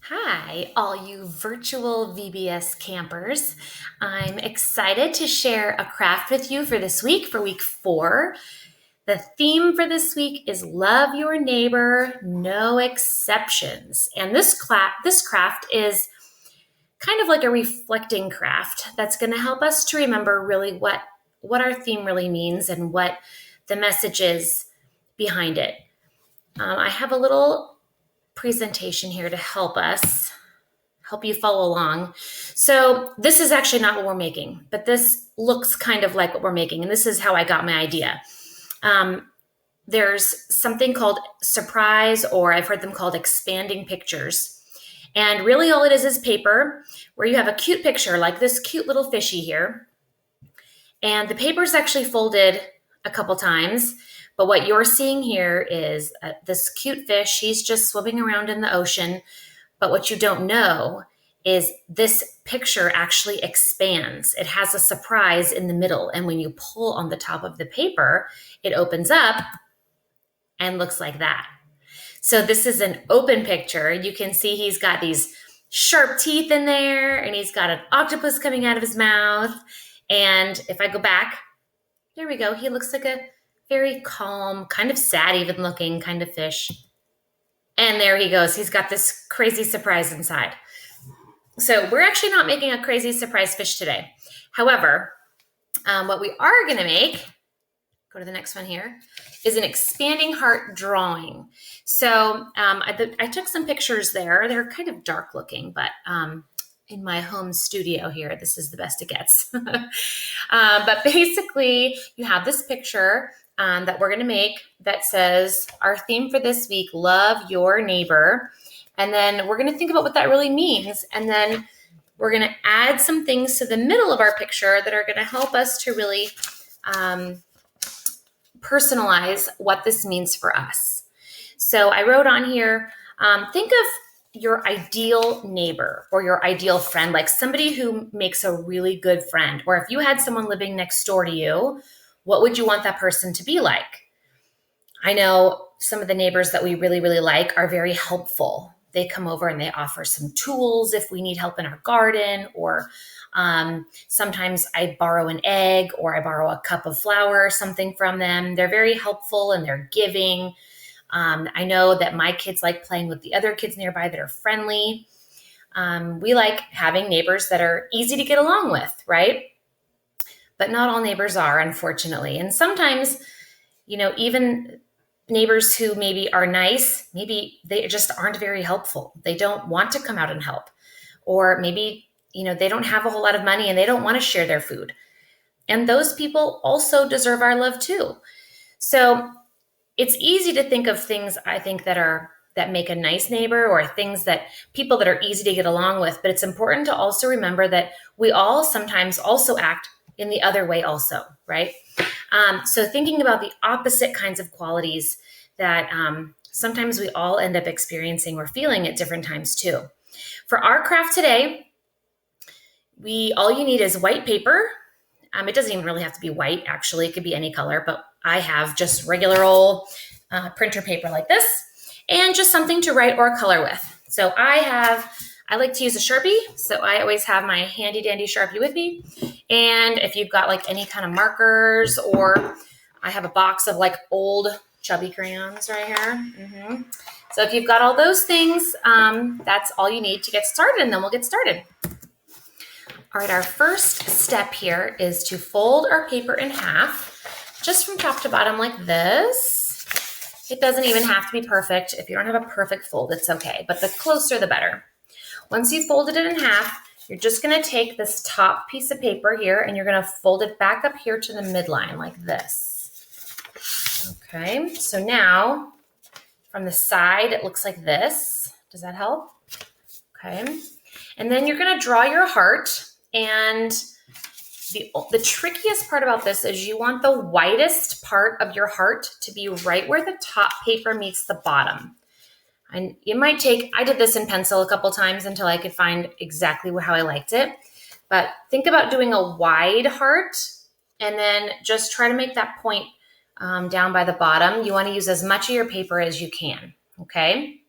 Hi, all you virtual VBS campers. I'm excited to share a craft with you for this week, for week 4. The theme for this week is Love Your Neighbor, No Exceptions. And this craft is kind of like a reflecting craft that's going to help us to remember really what our theme really means and what the message is behind it. I have a little presentation here to help you follow along. So this is actually not what we're making, but this looks kind of like what we're making. And this is how I got my idea. There's something called surprise, or I've heard them called expanding pictures. And really all it is paper where you have a cute picture like this cute little fishy here. And the paper is actually folded a couple times. But what you're seeing here is this cute fish. He's just swimming around in the ocean. But what you don't know is this picture actually expands. It has a surprise in the middle. And when you pull on the top of the paper, it opens up and looks like that. So this is an open picture. You can see he's got these sharp teeth in there, and he's got an octopus coming out of his mouth. And if I go back, there we go. He looks like a very calm, kind of sad even looking kind of fish. And there he goes. He's got this crazy surprise inside. So we're actually not making a crazy surprise fish today. However, what we are going to make, go to the next one here, is an expanding heart drawing. So I took some pictures there. They're kind of dark looking, but in my home studio here, this is the best it gets. But basically, you have this picture that we're going to make that says our theme for this week, love your neighbor. And then we're going to think about what that really means. And then we're going to add some things to the middle of our picture that are going to help us to really personalize what this means for us. So I wrote on here, think of your ideal neighbor or your ideal friend, like somebody who makes a really good friend. Or if you had someone living next door to you, what would you want that person to be like? I know some of the neighbors that we really, really like are very helpful. They come over and they offer some tools if we need help in our garden, or sometimes I borrow an egg or I borrow a cup of flour or something from them. They're very helpful and they're giving. I know that my kids like playing with the other kids nearby that are friendly. We like having neighbors that are easy to get along with, right? But not all neighbors are, unfortunately. And sometimes, even neighbors who maybe are nice, maybe they just aren't very helpful. They don't want to come out and help. Or maybe, they don't have a whole lot of money and they don't want to share their food. And those people also deserve our love too. So it's easy to think of things, I think, that make a nice neighbor, or things that people that are easy to get along with. But it's important to also remember that we all sometimes also act in the other way also, right? So thinking about the opposite kinds of qualities that sometimes we all end up experiencing or feeling at different times too. For our craft today, all you need is white paper. It doesn't even really have to be white, actually. It could be any color, but I have just regular old printer paper like this, and just something to write or color with. So I like to use a Sharpie, so I always have my handy dandy Sharpie with me. And if you've got like any kind of markers, or I have a box of like old chubby crayons right here. So if you've got all those things, that's all you need to get started, and then we'll get started. All right, our first step here is to fold our paper in half, just from top to bottom like this. It doesn't even have to be perfect. If you don't have a perfect fold, it's okay, but the closer the better. Once you've folded it in half, you're just going to take this top piece of paper here and you're going to fold it back up here to the midline like this. Okay, so now from the side, it looks like this. Does that help? Okay, and then you're going to draw your heart. And the trickiest part about this is you want the widest part of your heart to be right where the top paper meets the bottom. And I did this in pencil a couple times until I could find exactly how I liked it. But think about doing a wide heart and then just try to make that point down by the bottom. You want to use as much of your paper as you can, okay?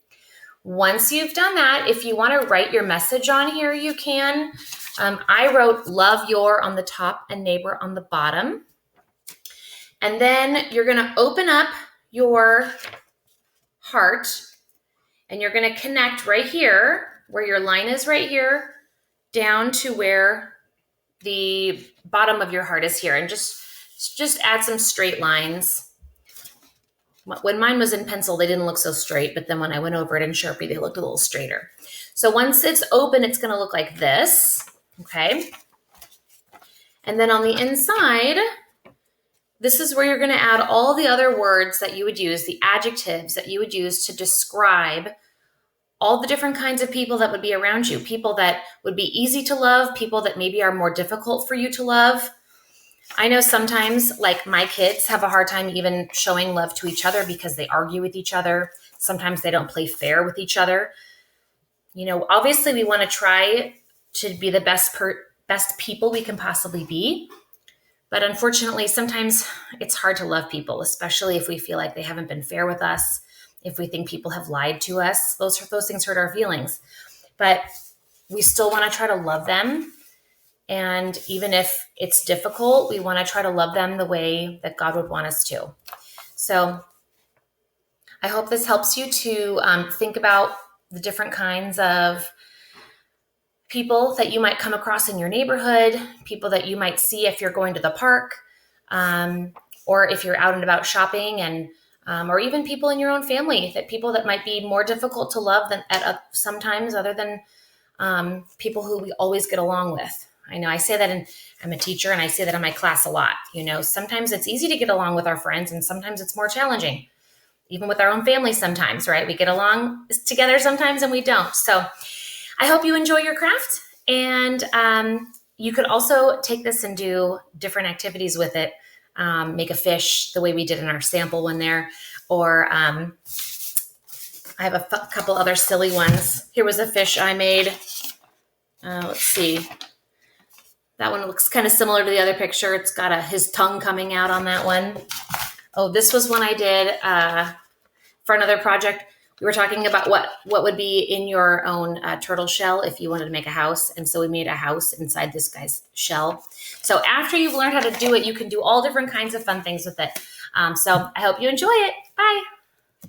Once you've done that, if you want to write your message on here, you can. I wrote love your on the top and neighbor on the bottom. And then you're going to open up your heart and you're going to connect right here where your line is right here down to where the bottom of your heart is here, and just add some straight lines. When mine was in pencil, they didn't look so straight, but then when I went over it in Sharpie, they looked a little straighter. So once it's open, it's going to look like this, okay? And then on the inside, this is where you're going to add all the other words that you would use, the adjectives that you would use to describe all the different kinds of people that would be around you, people that would be easy to love, people that maybe are more difficult for you to love. I know sometimes, like, my kids have a hard time even showing love to each other because they argue with each other. Sometimes they don't play fair with each other. You know, obviously we want to try to be the best people we can possibly be. But unfortunately, sometimes it's hard to love people, especially if we feel like they haven't been fair with us, if we think people have lied to us. Those things hurt our feelings. But we still want to try to love them. And even if it's difficult, we want to try to love them the way that God would want us to. So I hope this helps you to think about the different kinds of people that you might come across in your neighborhood, people that you might see if you're going to the park, or if you're out and about shopping, and or even people in your own family, that people that might be more difficult to love than sometimes, other than people who we always get along with. I know I say that, and I'm a teacher, and I say that in my class a lot. You know, sometimes it's easy to get along with our friends, and sometimes it's more challenging. Even with our own family sometimes, right? We get along together sometimes and we don't. So I hope you enjoy your craft, and you could also take this and do different activities with it. Make a fish the way we did in our sample one there, or I have a couple other silly ones. Here was a fish I made. Let's see. That one looks kind of similar to the other picture. It's got his tongue coming out on that one. Oh, this was one I did for another project. We were talking about what would be in your own turtle shell if you wanted to make a house. And so we made a house inside this guy's shell. So after you've learned how to do it, you can do all different kinds of fun things with it. So I hope you enjoy it. Bye.